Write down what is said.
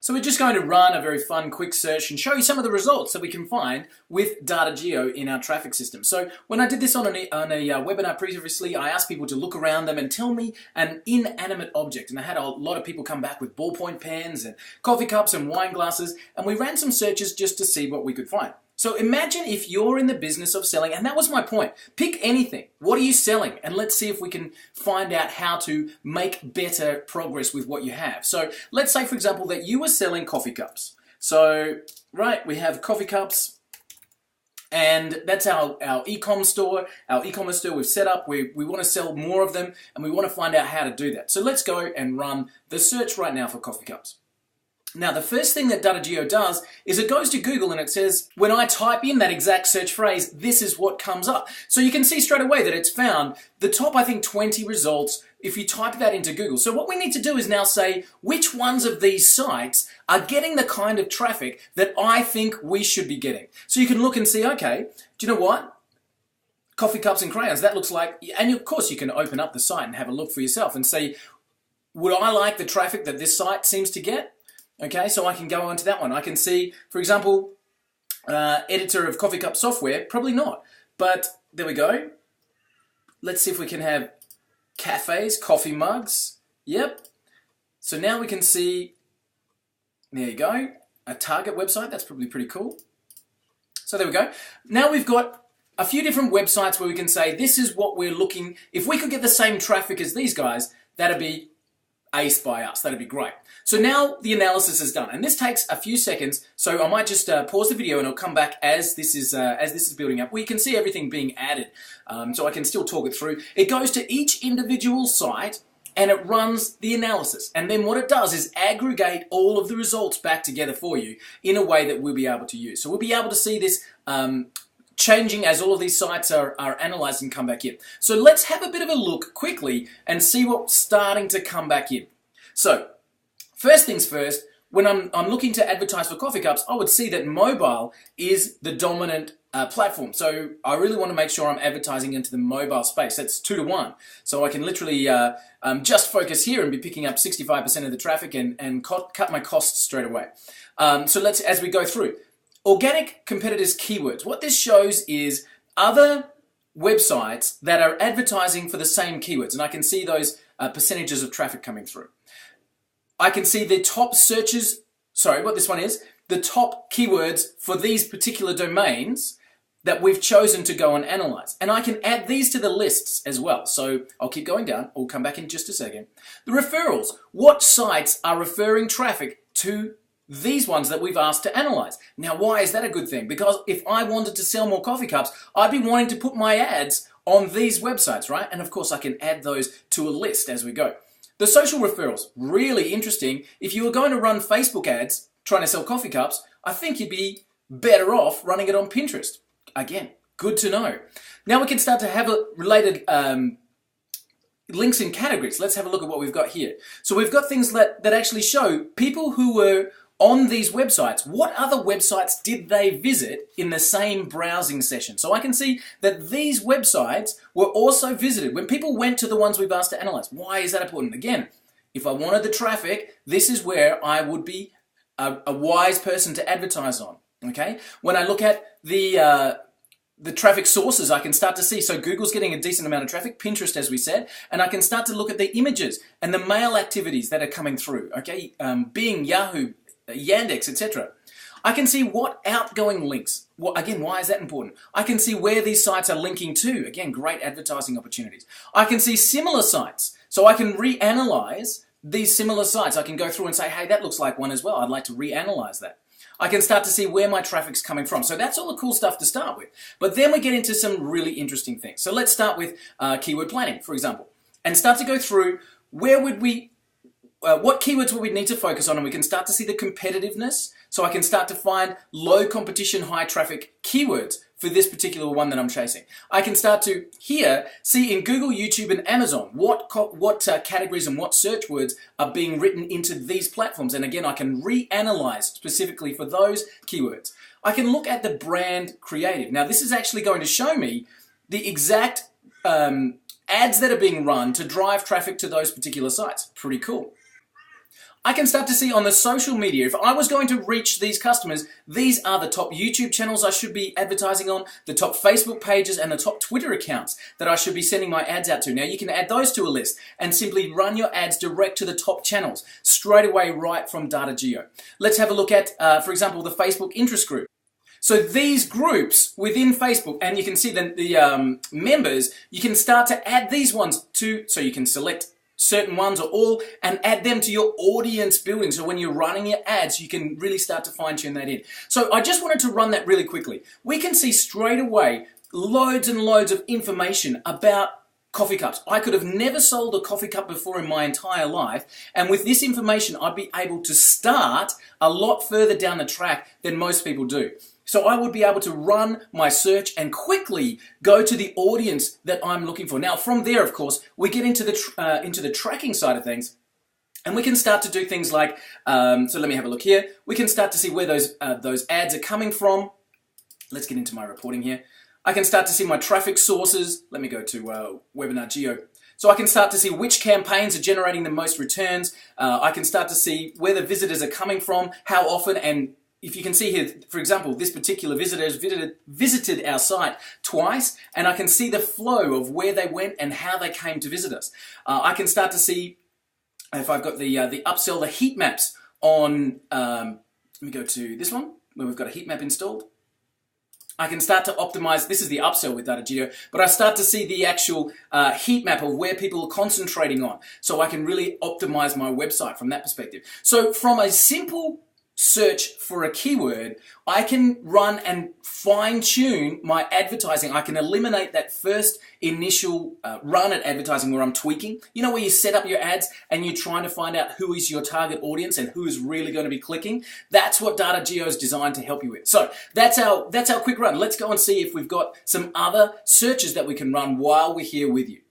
So we're just going to run a very fun quick search and show you some of the results that we can find with Data Geo in our traffic system. So when I did this on a webinar previously, I asked people to look around them and tell me an inanimate object. And I had a lot of people come back with ballpoint pens and coffee cups and wine glasses, and we ran some searches just to see what we could find. So imagine if you're in the business of selling, and that was my point. Pick anything. What are you selling? And let's see if we can find out how to make better progress with what you have. So let's say, for example, that you were selling coffee cups. So, right, we have coffee cups, and that's our e-com store, our e-commerce store we've set up. We want to sell more of them, and we want to find out how to do that. So let's go and run the search right now for coffee cups. Now, the first thing that Data Geo does is it goes to Google and it says, when I type in that exact search phrase, this is what comes up. So you can see straight away that it's found the top, I think, 20 results if you type that into Google. So what we need to do is now say which ones of these sites are getting the kind of traffic that I think we should be getting. So you can look and see, okay, do you know what? Coffee cups and crayons, that looks like, and of course you can open up the site and have a look for yourself and say, would I like the traffic that this site seems to get? Okay, so I can go on to that one. I can see, for example, editor of coffee cup software, probably not. But there we go. Let's see if we can have cafes, coffee mugs. Yep. So now we can see, there you go, a Target website. That's probably pretty cool. So there we go. Now we've got a few different websites where we can say, this is what we're looking, if we could get the same traffic as these guys, that'd be aced by us. That'd be great. So now the analysis is done, and this takes a few seconds. So I might just pause the video and I'll come back as this is building up. We can see everything being added, so I can still talk it through. It goes to each individual site and it runs the analysis, and then what it does is aggregate all of the results back together for you in a way that we'll be able to use. So we'll be able to see this changing as all of these sites are analyzed and come back in. So let's have a bit of a look quickly and see what's starting to come back in. So first things first, when I'm looking to advertise for coffee cups, I would see that mobile is the dominant platform. So I really want to make sure I'm advertising into the mobile space. That's 2 to 1. So I can literally just focus here and be picking up 65% of the traffic and cut my costs straight away. So let's, as we go through, organic competitors keywords. What this shows is other websites that are advertising for the same keywords, and I can see those percentages of traffic coming through. I can see the top searches, sorry, what this one is, the top keywords for these particular domains that we've chosen to go and analyze. And I can add these to the lists as well. So I'll keep going down. I'll come back in just a second. The referrals. What sites are referring traffic to these ones that we've asked to analyze? Now, why is that a good thing? Because if I wanted to sell more coffee cups, I'd be wanting to put my ads on these websites, right? And of course, I can add those to a list as we go. The social referrals, really interesting. If you were going to run Facebook ads trying to sell coffee cups, I think you'd be better off running it on Pinterest. Again, good to know. Now we can start to have a related links in categories. Let's have a look at what we've got here. So we've got things that actually show people who were on these websites. What other websites did they visit in the same browsing session? So I can see that these websites were also visited when people went to the ones we've asked to analyze. Why is that important? Again, if I wanted the traffic, this is where I would be a wise person to advertise on. Okay? When I look at the traffic sources, I can start to see, so Google's getting a decent amount of traffic, Pinterest as we said, and I can start to look at the images and the mail activities that are coming through, okay? Bing, Yahoo, Yandex, etc. I can see what outgoing links, again, why is that important? I can see where these sites are linking to, again, great advertising opportunities. I can see similar sites, so I can reanalyze these similar sites. I can go through and say, hey, that looks like one as well, I'd like to reanalyze that. I can start to see where my traffic's coming from. So that's all the cool stuff to start with. But then we get into some really interesting things. So let's start with keyword planning, for example, and start to go through where would we, what keywords would we need to focus on, and we can start to see the competitiveness. So I can start to find low competition, high traffic keywords for this particular one that I'm chasing. I can start to here see in Google, YouTube, and Amazon what categories and what search words are being written into these platforms. And again, I can reanalyze specifically for those keywords. I can look at the brand creative. Now, this is actually going to show me the exact ads that are being run to drive traffic to those particular sites. Pretty cool. I can start to see on the social media, if I was going to reach these customers, these are the top YouTube channels I should be advertising on, the top Facebook pages, and the top Twitter accounts that I should be sending my ads out to. Now you can add those to a list and simply run your ads direct to the top channels straight away right from Data JEO. Let's have a look at, for example, the Facebook interest group. So these groups within Facebook, and you can see the members, you can start to add these ones to, so you can select certain ones or all and add them to your audience building. So when you're running your ads, you can really start to fine tune that in. So I just wanted to run that really quickly. We can see straight away loads and loads of information about coffee cups. I could have never sold a coffee cup before in my entire life, and with this information I'd be able to start a lot further down the track than most people do. So I would be able to run my search and quickly go to the audience that I'm looking for. Now from there, of course, we get into the tracking side of things, and we can start to do things like, so let me have a look here. We can start to see where those ads are coming from. Let's get into my reporting here. I can start to see my traffic sources. Let me go to Webinar JEO. So I can start to see which campaigns are generating the most returns. I can start to see where the visitors are coming from, how often, and if you can see here, for example, this particular visitor has visited our site twice, and I can see the flow of where they went and how they came to visit us. I can start to see, if I've got the upsell, the heat maps on, let me go to this one, where we've got a heat map installed. I can start to optimize, this is the upsell with Data JEO, but I start to see the actual heat map of where people are concentrating on, so I can really optimize my website from that perspective. So from a simple search for a keyword, I can run and fine-tune my advertising. I can eliminate that first initial run at advertising where I'm tweaking. You know, where you set up your ads and you're trying to find out who is your target audience and who is really going to be clicking. That's what Data JEO is designed to help you with. So that's our quick run. Let's go and see if we've got some other searches that we can run while we're here with you.